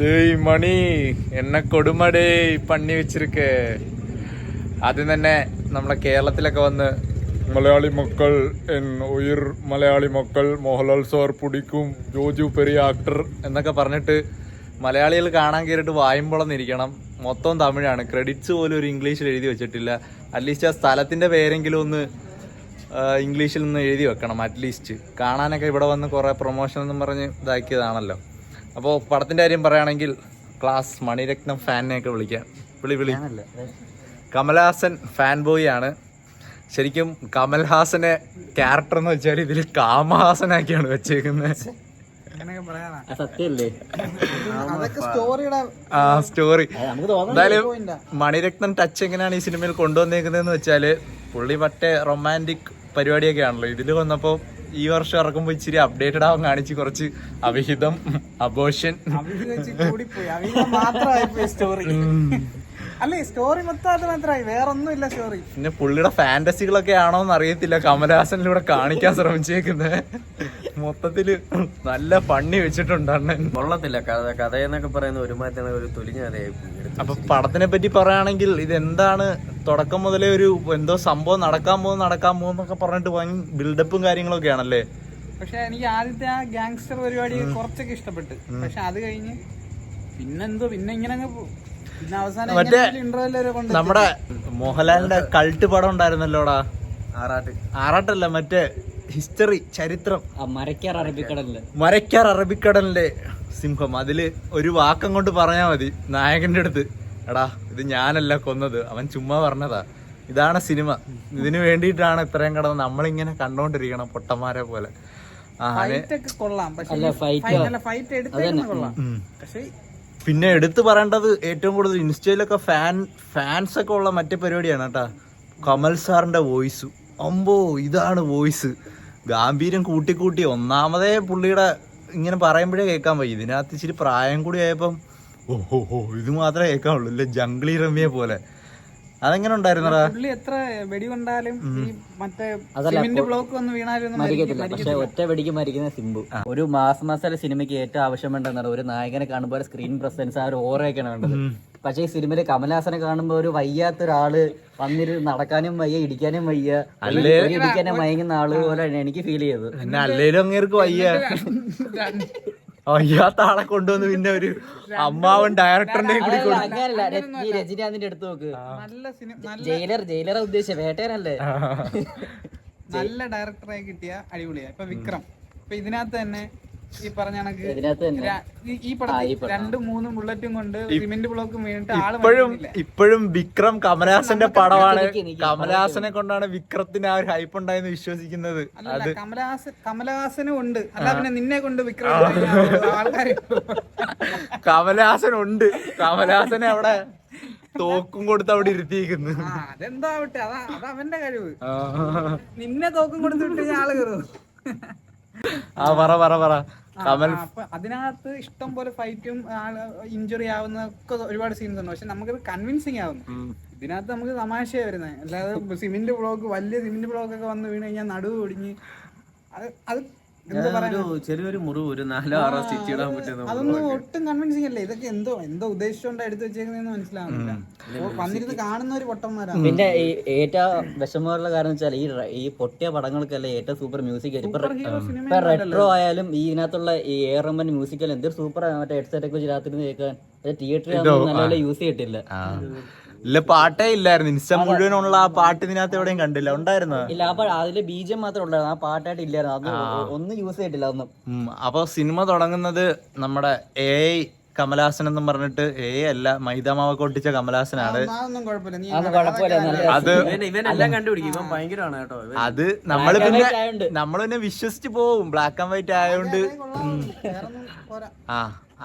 டேய் மணி എന്നെ കൊടുമടേ പണി വെച്ചിരിക്കേ. ആദ്യം തന്നെ നമ്മളെ കേരളത്തിലൊക്കെ വന്ന് മലയാളി മക്കൾ ഉയർ മലയാളി മക്കൾ മോഹൻലാൽ സാർ പിടിക്കും ജോജു പെരിയ ആക്ടർ എന്നൊക്കെ പറഞ്ഞിട്ട് മലയാളികൾ കാണാൻ കയറിയിട്ട് വായുമ്പോളന്നിരിക്കണം. മൊത്തം തമിഴാണ്, ക്രെഡിറ്റ്സ് പോലും ഒരു ഇംഗ്ലീഷിൽ എഴുതി വെച്ചിട്ടില്ല. അറ്റ്ലീസ്റ്റ് ആ സ്ഥലത്തിൻ്റെ പേരെങ്കിലും ഒന്ന് ഇംഗ്ലീഷിൽ നിന്ന് എഴുതി വെക്കണം. അറ്റ്ലീസ്റ്റ് കാണാനൊക്കെ ഇവിടെ വന്ന് കുറേ പ്രൊമോഷൻ എന്നും പറഞ്ഞ് ഇതാക്കിയതാണല്ലോ. അപ്പോൾ പടത്തിൻ്റെ കാര്യം പറയുകയാണെങ്കിൽ ക്ലാസ് മണിരത്നം ഫാനിനെയൊക്കെ വിളിക്കാം. വിളി കമൽഹാസൻ ഫാൻ ബോയ് ആണ്. ശരിക്കും കമൽഹാസനെ ക്യാരക്ടർ എന്ന് വെച്ചാൽ ഇതിൽ കാമഹാസനാക്കിയാണ് വെച്ചേക്കുന്നത്. സ്റ്റോറി എന്തായാലും മണിരത്നം ടച്ച് എങ്ങനെയാണ് ഈ സിനിമയിൽ കൊണ്ടുവന്നേക്കുന്നതെന്ന് വെച്ചാല് പുള്ളി മറ്റേ റൊമാൻറ്റിക് പരിപാടിയൊക്കെ ആണല്ലോ. ഇതിൽ വന്നപ്പോൾ ഈ വർഷം ഇറക്കുമ്പോൾ ഇച്ചിരി അപ്ഡേറ്റഡ് ആവാൻ കാണിച്ച് കുറച്ച് അവിഹിതം, അബോഷൻ, സ്റ്റോറി മൊത്തം അത് മാത്രമായി, വേറൊന്നും ഇല്ല സ്റ്റോറി. പിന്നെ പുള്ളിയുടെ ഫാന്റസികളൊക്കെ ആണോന്ന് അറിയത്തില്ല കമൽഹാസനിലൂടെ കാണിക്കാൻ ശ്രമിച്ചേക്കുന്നത്. മൊത്തത്തില് നല്ല പണി വെച്ചിട്ടുണ്ട് അണ്ണൻ. കൊള്ളത്തില്ല കഥ എന്നൊക്കെ പറയുന്ന ഒരുമാതിരി ഒരു തൊലിഞ്ഞ കഥയായി. അപ്പൊ പടത്തിനെ പറ്റി പറയുകയാണെങ്കിൽ ഇതെന്താണ്, തുടക്കം മുതലേ ഒരു എന്തോ സംഭവം നടക്കാൻ പോകുന്നൊക്കെ പറഞ്ഞിട്ട് ഭയങ്കര ബിൽഡപ്പും കാര്യങ്ങളൊക്കെ ആണല്ലേ. പക്ഷെ എനിക്ക് ആദ്യത്തെ ആ ഗാങ്സ്റ്റർ പരിപാടി കുറച്ചൊക്കെ ഇഷ്ടപ്പെട്ടു. പക്ഷെ അത് കഴിഞ്ഞ് പിന്നെ ഇങ്ങനെ മറ്റേ നമ്മുടെ മോഹൻലാലിന്റെ കൾട്ട് പടം ഉണ്ടായിരുന്നല്ലോടാ, ആറാട്ടല്ല മറ്റേ ഹിസ്റ്ററി, ചരിത്രം, മരക്കാർ അറബിക്കടലിന്റെ സിംഹം. അതില് ഒരു വാക്കം കൊണ്ട് പറഞ്ഞാ മതി നായകന്റെ അടുത്ത്, എടാ ഇത് ഞാനല്ല കൊന്നത്, അവൻ ചുമ്മാ പറഞ്ഞതാ. ഇതാണ് സിനിമ. ഇതിനു വേണ്ടിയിട്ടാണ് ഇത്രയും കിടന്ന് നമ്മളിങ്ങനെ കണ്ടോണ്ടിരിക്കണം പൊട്ടന്മാരെ പോലെ. പിന്നെ എടുത്തു പറയേണ്ടത് ഏറ്റവും കൂടുതൽ ഇൻസ്റ്റയിലൊക്കെ ഫാൻസ് ഒക്കെ ഉള്ള മറ്റേ പരിപാടിയാണ് കേട്ടാ, കമൽ സാറിന്റെ വോയിസ്. അമ്പോ ഇതാണ് വോയിസ്, ഗാംഭീര്യം കൂട്ടി ഒന്നാമതേ പുള്ളിയുടെ ഇങ്ങനെ പറയുമ്പോഴേ കേൾക്കാൻ പോയി. ഇതിനകത്ത് ഇച്ചിരി പ്രായം കൂടി ആയപ്പം ഓഹോ ഇത് മാത്രമേ കേൾക്കാനുള്ളൂ, ഇല്ല ജംഗ്ലി രമ്യെ പോലെ. അതെങ്ങനെ ഉണ്ടായിരുന്നടാ? പുള്ളി എത്ര വെടി കൊണ്ടാലും മറ്റേ സിമന്റ് ബ്ലോക്ക് വന്ന് വീണാലും മരിക്കത്തില്ല. പക്ഷെ ഒറ്റ വെടിക്ക് മരിക്കുന്ന സിംബു. ഒരു മാസ് മസാല സിനിമയ്ക്ക് ഏറ്റവും ആവശ്യം വേണ്ടെന്നാണ് ഒരു നായകനെ കാണുമ്പോൾ സ്ക്രീൻ പ്രസൻസ്, ആ ഒരു ഓറയൊക്കെയാണ് വേണ്ടത്. പക്ഷേ ഈ സിനിമയിൽ കമൽഹാസനെ കാണുമ്പോൾ ഒരു വയ്യാത്ത ഒരാള് വന്നിരുന്ന് നടക്കാനും വയ്യ, ഇടിക്കാനും വയ്യ, ഇടിക്കാനും മയങ്ങുന്ന ആള് പോലെയാണ് എനിക്ക് ഫീൽ ചെയ്തത്. അല്ലേലും അങ്ങേർക്ക് വയ്യാത്ത ആളെ കൊണ്ടുവന്ന് പിന്നെ ഒരു അമ്മാവൻ ഡയറക്ടറിന്റെ അങ്ങനല്ല. ഈ രജനീകാന്തിന്റെ അടുത്ത് നോക്ക്, ജയിലറെ ഉദ്ദേശിച്ച വേട്ടേനല്ലേ. നല്ല ഡയറക്ടറെ കിട്ടിയ അടിപൊളിയാ. ഇപ്പൊ വിക്രം, ഇപ്പൊ ഇതിനകത്ത് തന്നെ ഈ പറഞ്ഞ കണക്ക് ഈ പടത്തിൽ 2-3 ബുള്ളറ്റും കൊണ്ട് സിമന്റ് ബ്ലോക്കും വീണിട്ട് ഇപ്പോഴും വിക്രം കമൽഹാസന്റെ പടമാണ്. കമൽഹാസനെ കൊണ്ടാണ് വിക്രത്തിന് ആ ഒരു ഹൈപ്പ് ഉണ്ടായെന്ന് വിശ്വസിക്കുന്നത്. കമൽഹാസനും ഉണ്ട്, അല്ല പിന്നെ നിന്നെ കൊണ്ട് വിക്രം ആൾക്കാർ. കമൽഹാസനെ അവിടെ തോക്കും കൊടുത്ത് അവിടെ ഇരുത്തിയിരിക്കുന്നു. അതെന്താവട്ടെ, അത് അവന്റെ കഴിവ്. നിന്നെ തോക്കും കൊടുത്തിട്ട് ആള് കയറും. അതിനകത്ത് ഇഷ്ടം പോലെ ഫൈറ്റും ഇഞ്ചുറി ആവുന്ന ഒക്കെ ഒരുപാട് സീൻസ് ഉണ്ട്. പക്ഷെ നമുക്കത് കൺവിൻസിങ് ആവുന്നു. ഇതിനകത്ത് നമുക്ക് തമാശയാ വരുന്നത്. അല്ലാതെ വലിയ സിമന്റ് ബ്ലോക്ക് ഒക്കെ വന്ന് വീണ് കഴിഞ്ഞാൽ നടുവ് ഒടിഞ്ഞ് അത് ചെറിയൊരു മുറിവ്, ഒരു 4-6 സ്റ്റിച്ച് ഇടാൻ പറ്റുന്ന അതൊന്നും ഒട്ടും കൺവിൻസിങ് അല്ലേ. ഇതൊക്കെ എന്തോ ഉദ്ദേശിച്ചുകൊണ്ട് എടുത്തു വെച്ചേക്കുന്നതെന്ന് മനസ്സിലാവുന്നില്ല. വന്നിരുന്ന് കാണുന്ന ഒരു പൊട്ടന്മാരാണ്. പിന്നെ ഏറ്റവും വിഷമമുള്ള കാരണം വെച്ചാൽ ഈ പൊട്ടിയ പടങ്ങൾക്കല്ലേ ഏറ്റവും സൂപ്പർ മ്യൂസിക്. ഇപ്പൊ റെട്രോ ആയാലും ഈ ഇതിനകത്തുള്ള ഈ എയർമൻ മ്യൂസിക്കൽ എന്തൊരു സൂപ്പർ. മറ്റേ ഹെഡ്സെറ്റ് ഒക്കെ വെച്ച് രാത്രി കേൾക്കാൻ തിയേറ്ററിൽ നല്ലപോലെ യൂസ് ചെയ്തിട്ടില്ല. ഇല്ല, പാട്ടേ ഇല്ലായിരുന്നു. ഇൻസ്റ്റ മുഴുവനുള്ള ആ പാട്ട് ഇതിനകത്ത് എവിടെയും കണ്ടില്ല. ഉണ്ടായിരുന്നു? ഇല്ല, അപ്പൊ അതില് ബീജം മാത്രമേ ഉണ്ടായിരുന്നു, ആ പാട്ടായിട്ട് ഇല്ലായിരുന്നു. അത് ഒന്നും യൂസ് ചെയ്തിട്ടില്ല ഒന്നും. അപ്പൊ സിനിമ തുടങ്ങുന്നത് നമ്മുടെ AI കമൽഹാസൻ എന്നും പറഞ്ഞിട്ട്, അല്ല മൈദാമാവൊക്കെ ഒട്ടിച്ച കമൽഹാസനാണ്. അത് നമ്മള് പിന്നെ വിശ്വസിച്ച് പോവും, ബ്ലാക്ക് ആൻഡ് വൈറ്റ് ആയതുകൊണ്ട്.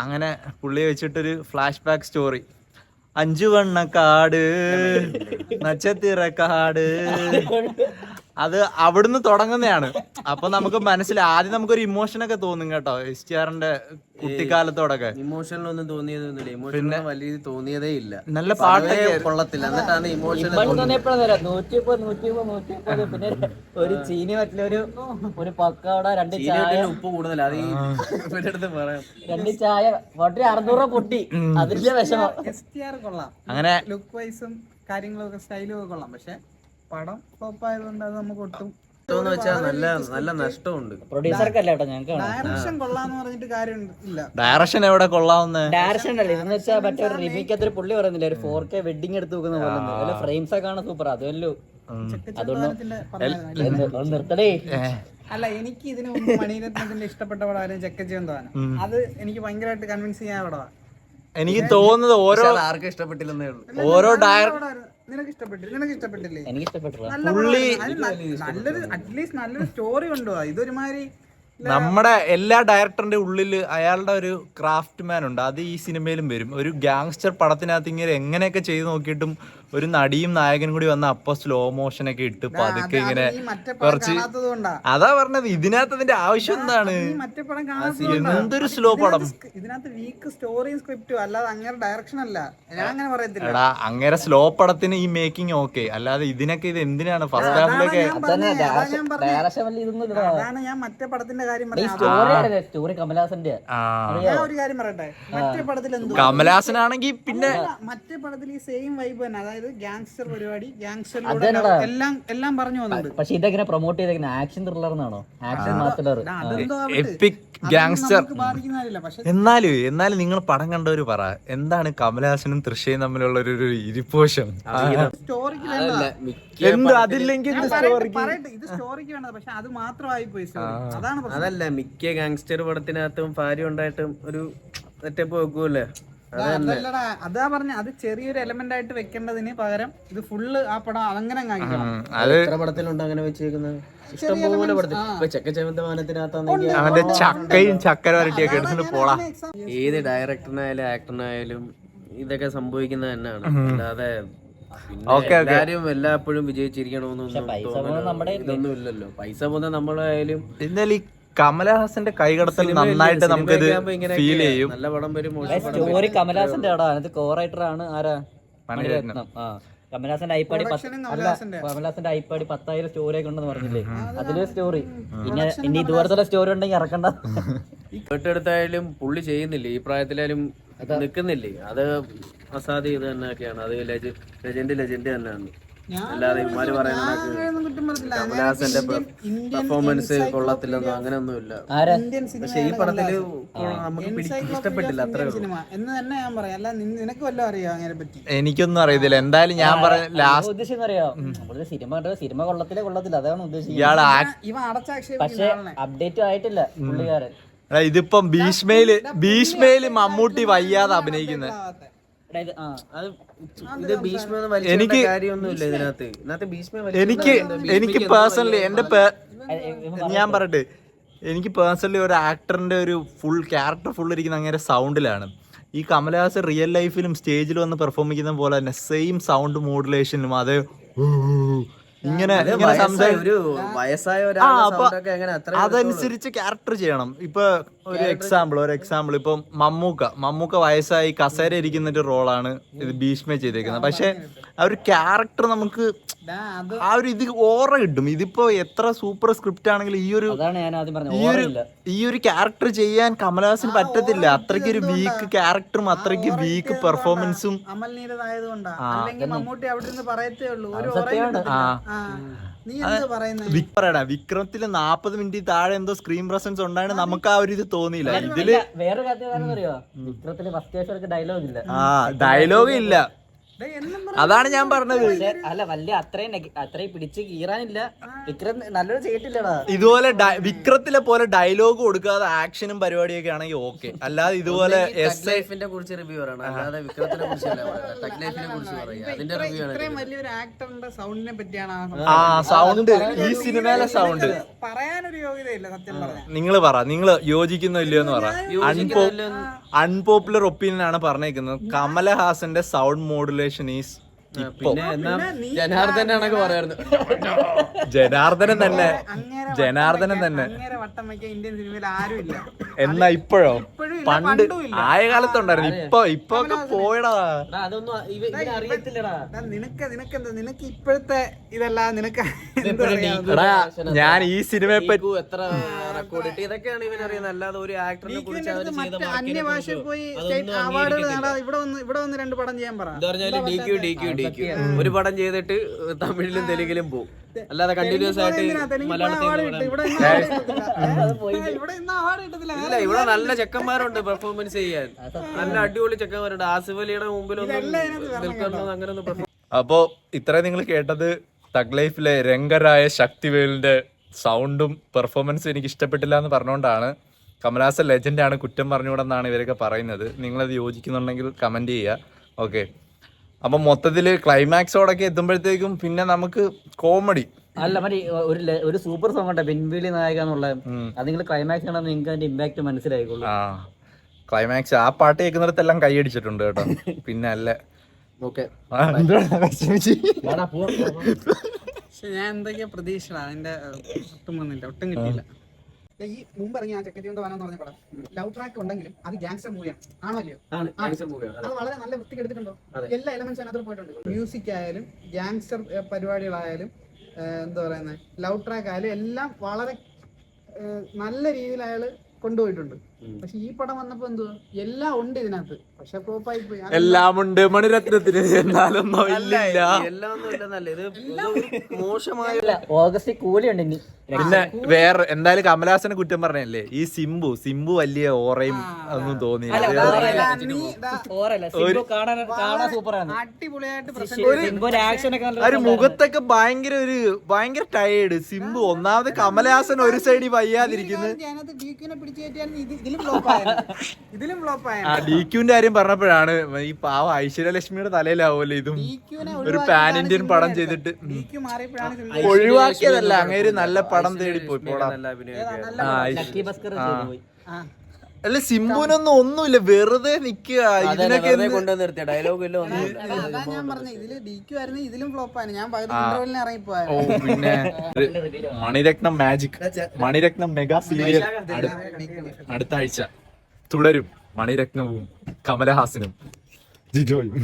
അങ്ങനെ പുള്ളിയെ വെച്ചിട്ടൊരു ഫ്ലാഷ് ബാക്ക് സ്റ്റോറി. 5 വണ്ണക്കാട്, നക്ഷത്രക്കാട്, അത് അവിടുന്ന് തുടങ്ങുന്നതാണ്. അപ്പൊ നമുക്ക് ആദ്യം നമുക്കൊരു ഇമോഷനൊക്കെ തോന്നും കേട്ടോ STRന്റെ കുട്ടിക്കാലത്തോടൊക്കെ. ഇമോഷനിലൊന്നും തോന്നിയതൊന്നുമില്ല. ഇമോഷൻ വലിയ രീതി തോന്നിയതേ ഇല്ല. നല്ല പാട്ടൊക്കെ കൊള്ളത്തില്ല. എന്നിട്ടാണ് ഇമോഷൻ പിന്നെ ഒരു ചീനി പറ്റില്ല ഒരു പക്കോട 2 ചായ ഉപ്പ് കൂടുതൽ. അത് ഇവരുടെ പറയാം 2 ചായ 600 പൊട്ടി. അതിന്റെ വിഷമം. STR കൊള്ളാം, അങ്ങനെ ലുക്ക് വൈസും കാര്യങ്ങളൊക്കെ സ്റ്റൈലും ഒക്കെ കൊള്ളാം. പക്ഷെ പടം ഫ്ലോപ്പ് ആയതുകൊണ്ട് അത് നമുക്ക് ഒട്ടും വെച്ചാൽ നല്ല നഷ്ടമുണ്ട്. പ്രൊഡ്യൂസർക്കല്ല കേട്ടോ ഞങ്ങൾക്ക്. ഡയറക്ഷൻ കൊള്ളാന്ന് പറഞ്ഞിട്ട് കാര്യം ഇല്ല. ഡയറക്ഷൻ എവിടെ കൊള്ളാവുന്ന ഡയറക്ഷൻ അല്ലേ ഇതെന്ന് വെച്ചാൽ മറ്റേ ഒരു റിമീക്കത്തൊരു പുള്ളി പറയുന്നില്ല ഒരു 4K വെഡിങ് എടുത്ത് വെക്കുന്ന പോലെ ഫ്രെയിംസ് ഒക്കെ കാണാൻ സൂപ്പർ. അതുമല്ലോ അതുകൊണ്ട് നിർത്തടേ. അല്ല, എനിക്ക് ഇതിന് മുമ്പ് മണിരത്നത്തിന്റെ ഇഷ്ടപ്പെട്ട പടമായിരുന്നു ചെക്കച്ചേന്തോനം. അത് എനിക്ക് ഭയങ്കരമായിട്ട് കൺവിൻസ് ചെയ്യാൻ പടമാണ്. എനിക്ക് തോന്നുന്നത് ആർക്കും ഇഷ്ടപ്പെട്ടില്ലെന്നേ ഉള്ളൂ. ഓരോ നിനക്ക് ഇഷ്ടപ്പെട്ടില്ലേ? എനിക്ക് ഇഷ്ടപ്പെട്ടില്ല. നല്ലൊരു അറ്റ്ലീസ്റ്റ് നല്ലൊരു സ്റ്റോറി കൊണ്ടുപോവാ. ഇതൊരുമാതിരി നമ്മുടെ എല്ലാ ഡയറക്ടറിന്റെ ഉള്ളിൽ അയാളുടെ ഒരു ക്രാഫ്റ്റ് മാൻ ഉണ്ട്. അത് ഈ സിനിമയിലും വരും. ഒരു ഗാങ്സ്റ്റർ പടത്തിനകത്ത് ഇങ്ങനെ എങ്ങനെയൊക്കെ ചെയ്ത് നോക്കിയിട്ടും ഒരു നടിയും നായകനും കൂടി വന്ന അപ്പൊ സ്ലോ മോഷനൊക്കെ ഇട്ട് പതുക്കെ ഇങ്ങനെ കുറച്ച് അതാ പറഞ്ഞത്. ഇതിനകത്ത് അതിന്റെ ആവശ്യം എന്താണ്? എന്തൊരു സ്ലോ പടം. ഇതിനകത്ത് വീക്ക് സ്റ്റോറിയും സ്ക്രിപ്റ്റും അല്ലാതെ അങ്ങനെ ഡയറക്ഷൻ അല്ല. ഞാൻ അങ്ങനെ പറയത്തില്ല. എടാ അങ്ങനെ സ്ലോ പടത്തിന് ഈ മേക്കിംഗ് ഓക്കെ, അല്ലാതെ ഇതിനൊക്കെ ഇത് എന്തിനാണ് ഫസ്റ്റ് ഹാഫിലൊക്കെ? അതാണ് ഞാൻ മറ്റേ പടത്തിന്റെ കാര്യം സ്റ്റോറി കമലഹാസന്റെ. ഞാൻ ഒരു കാര്യം പറയട്ടെ, മറ്റേ പടത്തിൽ എന്തോ കമലഹാസനാണെങ്കിൽ പിന്നെ മറ്റേ പടത്തിൽ ഈ സെയിം വൈബ് തന്നെ. അതായത് ഗാങ്സ്റ്റർ പരിപാടി, ഗാങ്സ്റ്റർ എല്ലാം പറഞ്ഞു വന്നിട്ടുണ്ട്. പക്ഷെ ഇതെങ്ങനെ പ്രൊമോട്ട് ചെയ്തേക്കുന്ന ആക്ഷൻ ത്രില്ലർ എന്നാണോ? Action master EPIC gangster. പക്ഷെ എന്നാലും നിങ്ങൾ പടം കണ്ടവര് പറ, എന്താണ് കമലഹാസനും തൃശ്ശയും തമ്മിലുള്ള ഒരു ഇരിപ്പോഷം? സ്റ്റോറിക്ക് എന്ത് അതില്ലെങ്കിൽ ഇത് സ്റ്റോറിക്ക് വേണ്ടത്. പക്ഷെ അത് മാത്രമായി പോയി സ്റ്റോറി. അതാണ് പ്രശ്നം. അതല്ല, മിക്ക ഗാങ്സ്റ്റർ പടത്തിനകത്തും ഭാര്യ ഉണ്ടായിട്ടും ഒരു സെറ്റപ്പ് വെക്കൂല്ലേ? അതല്ലടാ, അതാ പറഞ്ഞ അത് ചെറിയൊരു എലമെന്റ് ആയിട്ട് വെക്കേണ്ടതിന് പകരം ഇത് ഫുള്ള് ആ പടം അതങ്ങനെ എത്ര പടത്തിലുണ്ട് അങ്ങനെ വെച്ചേക്കുന്നത്? ഇഷ്ടംപോലെ പടത്തിൽ. ചെക്കച്ചേമന്തമാനത്തിനകത്താണെങ്കിൽ അവന്റെ ചക്കയും ചക്കര വരട്ടിയൊക്കെ എടുത്തിട്ട് പോളാ. ഏത് ഡയറക്ടറിനായാലും ആക്ടറിനായാലും ഇതൊക്കെ സംഭവിക്കുന്നത് തന്നെയാണ്. അല്ലാതെ എല്ലാരും എല്ലാപ്പോഴും വിജയിച്ചിരിക്കണമെന്നൊന്നും ഇതൊന്നും ഇല്ലല്ലോ. പൈസ പോകുന്ന നമ്മളായാലും എന്നാലും ഈ കമലഹാസന്റെ കൈകടത്തൽ നന്നായിട്ട് നമുക്കിത് ഫീൽ ചെയ്യും. നല്ല പടം വരും. സ്റ്റോറി കമലഹാസന്റെ ആടാ. അതിനകത്ത് കോറൈറ്റർ ആണ് ആരാ? മണിരത്നം. കമലഹാസന്റെ ഐപ്പാടി കമലഹാസന്റെ ഐപ്പാടി 10,000 സ്റ്റോറി ഒക്കെ ഉണ്ടെന്ന് പറഞ്ഞില്ലേ? അതിലൊരു സ്റ്റോറി. ഇനി ഇതുപോലത്തെ സ്റ്റോറി ഉണ്ടെങ്കിൽ ഇറക്കണ്ട. കേട്ടെടുത്തായാലും പുള്ളി ചെയ്യുന്നില്ലേ, ഈ പ്രായത്തിലായാലും നിക്കുന്നില്ലേ? അത് അസാധ്യ ഇത് തന്നെയൊക്കെയാണ്. അത് ലെജൻഡ് തന്നെയാണ്. അല്ലാതെ ഇമാര് പറയുന്ന കമലഹാസന്റെ പെർഫോമൻസ് കൊള്ളത്തില്ലെന്നോ അങ്ങനെയൊന്നുമില്ല. പക്ഷെ ഈ പടത്തില് നമുക്ക് ഇഷ്ടപ്പെട്ടില്ല അത്ര സിനിമ എന്ന് തന്നെ ഞാൻ പറയാം. അല്ല നിനക്ക് വല്ലതും അറിയാം അതിനെ പറ്റി? എനിക്കൊന്നും അറിയത്തില്ല. എന്തായാലും ഞാൻ ഉദ്ദേശിക്കുന്ന അറിയാം. നമ്മള് സിനിമ കൊള്ളത്തില്ല, അതാണ് ഉദ്ദേശിക്കുന്നത്. ഇവ അടച്ചാക്ഷേപം. പക്ഷെ അപ്ഡേറ്റ് ആയിട്ടില്ല പുള്ളിക്കാരൻ. ഇതിപ്പം ഭീഷ്മയില് മമ്മൂട്ടി വയ്യാതെ അഭിനയിക്കുന്നത്. എനിക്ക് പേഴ്സണലി ഞാൻ പറയട്ടെ, എനിക്ക് പേഴ്സണലി ഒരു ആക്ടറിന്റെ ഒരു ഫുൾ ക്യാരക്ടർ ഫുൾ ഇരിക്കുന്ന അങ്ങനെ സൗണ്ടിലാണ്. ഈ കമലഹാസൻ റിയൽ ലൈഫിലും സ്റ്റേജിൽ വന്ന് പെർഫോം ചെയ്യുന്ന പോലെ തന്നെ സെയിം സൗണ്ട് മോഡുലേഷനിലും അത് ഇങ്ങനെ അതനുസരിച്ച് ക്യാരക്ടർ ചെയ്യണം. ഇപ്പൊ ഒരു എക്സാമ്പിൾ ഇപ്പൊ മമ്മൂക്ക വയസ്സായി കസേര ഇരിക്കുന്ന ഒരു റോളാണ് ഇത് ഭീഷ്മ ചെയ്തേക്കുന്നത്. പക്ഷെ ആ ഒരു ക്യാരക്ടർ നമുക്ക് ആ ഒരു ഇത് ഓറ കിട്ടും. ഇതിപ്പോ എത്ര സൂപ്പർ സ്ക്രിപ്റ്റ് ആണെങ്കിലും ഈ ഒരു ക്യാരക്ടർ ചെയ്യാൻ കമലഹാസന് പറ്റത്തില്ല. അത്രയ്ക്ക് ഒരു വീക്ക് ക്യാരക്ടറും അത്രയ്ക്ക് വീക്ക് പെർഫോമൻസും. വിക്രമത്തില് 40 മിനിറ്റ് താഴെ എന്തോ സ്ക്രീൻ പ്രസൻസ് ഉണ്ടാണ്. നമുക്ക് ആ ഒരു ഇത് തോന്നിയില്ല. ഇതില് വേറെ വിക്രത്തില് ഫസ്റ്റ് ഡയലോഗ് ഇല്ല. ഡയലോഗ് ഇല്ല. അതാണ് ഞാൻ പറഞ്ഞത്. അല്ല വലിയ അത്രയും പിടിച്ച് കീറാനില്ല. വിക്രം നല്ലൊരു ചെയ്തിട്ടില്ലടാ. ഇതുപോലെ വിക്രത്തിലെ പോലെ ഡയലോഗ് കൊടുക്കാതെ ആക്ഷനും പരിപാടിയൊക്കെ ആണെങ്കിൽ ഓക്കെ. അല്ലാതെ ഇതുപോലെ കുറിച്ച് റിവ്യൂ പറയണം, അല്ലാതെ വിക്രത്തിനെ കുറിച്ചല്ല. വലിയൊരു ആക്ടറിന്റെ സൗണ്ടിനെ പറ്റിയാണ് സൗണ്ട് ഈ സിനിമയിലെ സൗണ്ട് പറയാനൊരു യോഗ്യതയില്ല സത്യം പറഞ്ഞാൽ. നിങ്ങൾ യോജിക്കുന്നോ ഇല്ലയോ എന്ന് പറ. അൺപോപ്പുലർ ഒപ്പീനിയൻ ആണ് പറഞ്ഞേക്കുന്നത്. കമലഹാസന്റെ സൗണ്ട് മോഡുലേഷൻ ഈസ് പിന്നെ എന്നാ ജനാർദ്ദനാണൊക്കെ പറയായിരുന്നു. ജനാർദ്ദനൻ തന്നെ അങ്ങേരെ വട്ടം വയ്ക്കാൻ ഇന്ത്യൻ സിനിമയിൽ ആരും ഇല്ല. എന്നാ ഇപ്പോഴോ ഇപ്പോഴും ഇല്ല, പണ്ട് പണ്ടും ഇല്ല. ആയ കാലത്തുണ്ടായിരുന്നു. ഇപ്പൊ ഒക്കെ പോയടാ. അതൊന്നും ഇവന് അറിയത്തില്ലടാ. നിനക്ക് ഇപ്പോഴത്തെ ഇതല്ല, നിനക്ക് എന്ത് അറിയാം? എടാ ഞാൻ ഈ സിനിമയെ പറ്റി എത്ര റെക്കോർഡ് ഇട്ട് ഇതൊക്കെയാണ് ഇവൻ അറിയുന്നത്. അല്ലാതെ ഒരു ആക്ടറിനെ കുറിച്ച് അവര് ചെയ്ത മറ്റ് അന്യഭാഷയിൽ പോയി സ്റ്റേറ്റ് അവാർഡ് നേടാതെ ഇവിടെ വന്ന് 2 പടം ചെയ്യാൻ പറ. എന്താ പറഞ്ഞാല് DQ ഒരു പടം ചെയ്തിട്ട് തമിഴിലും തെലുങ്കിലും പോകും. അല്ലാതെ കണ്ടിന്യൂസ് ആയിട്ട് മലയാളത്തിൽ ഇല്ല. ഇവിടെ നല്ല ചെക്കന്മാരുണ്ട് പെർഫോമൻസ് ചെയ്യാൻ, നല്ല അടിപൊളി ചെക്കന്മാരുണ്ട്. ആസിഫ് അലിയുടെ മുമ്പിലൊന്നും നിൽക്കുന്നത് അങ്ങനെയൊന്നും പെർഫോം. അപ്പോ ഇത്രയും നിങ്ങൾ കേട്ടത് തഗ് ലൈഫിലെ രംഗരായ ശക്തിവേലിന്റെ സൗണ്ടും പെർഫോമൻസും എനിക്ക് ഇഷ്ടപ്പെട്ടില്ല എന്ന് പറഞ്ഞുകൊണ്ടാണ്. കമലഹാസൻ ലെജൻഡ് ആണ്, കുറ്റം പറഞ്ഞുകൂടെന്നാണ് ഇവരൊക്കെ പറയുന്നത്. നിങ്ങളത് യോജിക്കുന്നുണ്ടെങ്കിൽ കമന്റ് ചെയ്യുക. ഓക്കെ, അപ്പം മൊത്തത്തില് ക്ലൈമാക്സോടൊക്കെ എത്തുമ്പോഴത്തേക്കും പിന്നെ നമുക്ക് കോമഡി അല്ല മറ്റേ ഒരു സൂപ്പർ സോങ് ഉണ്ട് പിൻവിളി നായക എന്നുള്ള. അത് നിങ്ങൾ ക്ലൈമാക്സ് കാണാൻ നിങ്ങൾക്ക് അതിന്റെ ഇമ്പാക്ട് മനസ്സിലായിക്കോളൂ. ആ ക്ലൈമാക്സ് ആ പാട്ട് കേൾക്കുന്നിടത്തെല്ലാം കൈയടിച്ചിട്ടുണ്ട് കേട്ടോ. പിന്നെ അല്ല ഓക്കെ പക്ഷെ ഞാൻ എന്തൊക്കെയാ പ്രതീക്ഷ അതിന്റെ ഒട്ടും കിട്ടിയില്ല. ഈ മുമ്പ് ഇറങ്ങി ആ ചക്കത്തി കൊണ്ട് വരാന്ന് പറഞ്ഞ പടം ലവ് ട്രാക്ക് ഉണ്ടെങ്കിലും അത് ഗാങ്സ്റ്റർ മൂവിയാണ്, ആണല്ലോ. അത് വളരെ നല്ല വൃത്തിക്ക് എടുത്തിട്ടുണ്ടോ? എല്ലാ എലമെന്റ്സ് അതിനകത്ത് പോയിട്ടുണ്ട്. മ്യൂസിക് ആയാലും ഗാങ്സ്റ്റർ പരിപാടികളായാലും എന്താ പറയുന്നത്, ലവ് ട്രാക്ക് ആയാലും എല്ലാം വളരെ നല്ല രീതിയിൽ അയാള് കൊണ്ടുപോയിട്ടുണ്ട്. പക്ഷെ ഈ പടം വന്നപ്പോ എന്തുവാ, എല്ലാം ഉണ്ട് ഇതിനകത്ത്, പക്ഷെ ഫ്ലോപ്പായി പോയി. എല്ലാം ഉണ്ട് മണിരത്നത്തിന്, എന്നാലൊന്നും ഇല്ല. എല്ലാം ഒന്നും ഇല്ലെന്നല്ല, ഇത് മോശമായ ഓഗസ്റ്റ് കൂലിയുണ്ട് ഇനി. പിന്നെ വേറെ എന്തായാലും കമലഹാസനെ കുറ്റം പറഞ്ഞല്ലേ, ഈ സിംബു വലിയ ഓറയും ഒന്നും തോന്നിയില്ല. അടിപൊളിയായിട്ട് ഒരു മുഖത്തൊക്കെ ഭയങ്കര ടയേർഡ് സിംബു. ഒന്നാമത് കമലഹാസൻ ഒരു സൈഡിൽ വയ്യാതിരിക്കുന്നു. ഡിക്യുവിന്റെ കാര്യം പറഞ്ഞപ്പോഴാണ് ഈ പാവ ഐശ്വര്യലക്ഷ്മിയുടെ തലയിലാവുമല്ലോ ഇതും. ഒരു പാൻ ഇന്ത്യൻ പടം ചെയ്തിട്ട് ഒഴിവാക്കിയതല്ല, അങ്ങനെ നല്ല പടം തേടി പോയി. അല്ല സിംബുനൊന്നും ഒന്നുമില്ല, വെറുതെ നിക്കുക. ഇതിനൊക്കെ കൊണ്ടുവന്ന് നിർത്തിയ ഡയലോഗ് ഇല്ല. ഞാൻ പറഞ്ഞു ഇതില് DQ ആയിരുന്നു, ഇതിലും ഫ്ലോപ്പാണ്. ഞാൻ ഇറങ്ങിപ്പോയ. ഓ പിന്നെ Maniratnam magic, Maniratnam mega serial അടുത്ത ആഴ്ച തുടരും. മണിരത്നവും കമലഹാസനും ജിജോയും.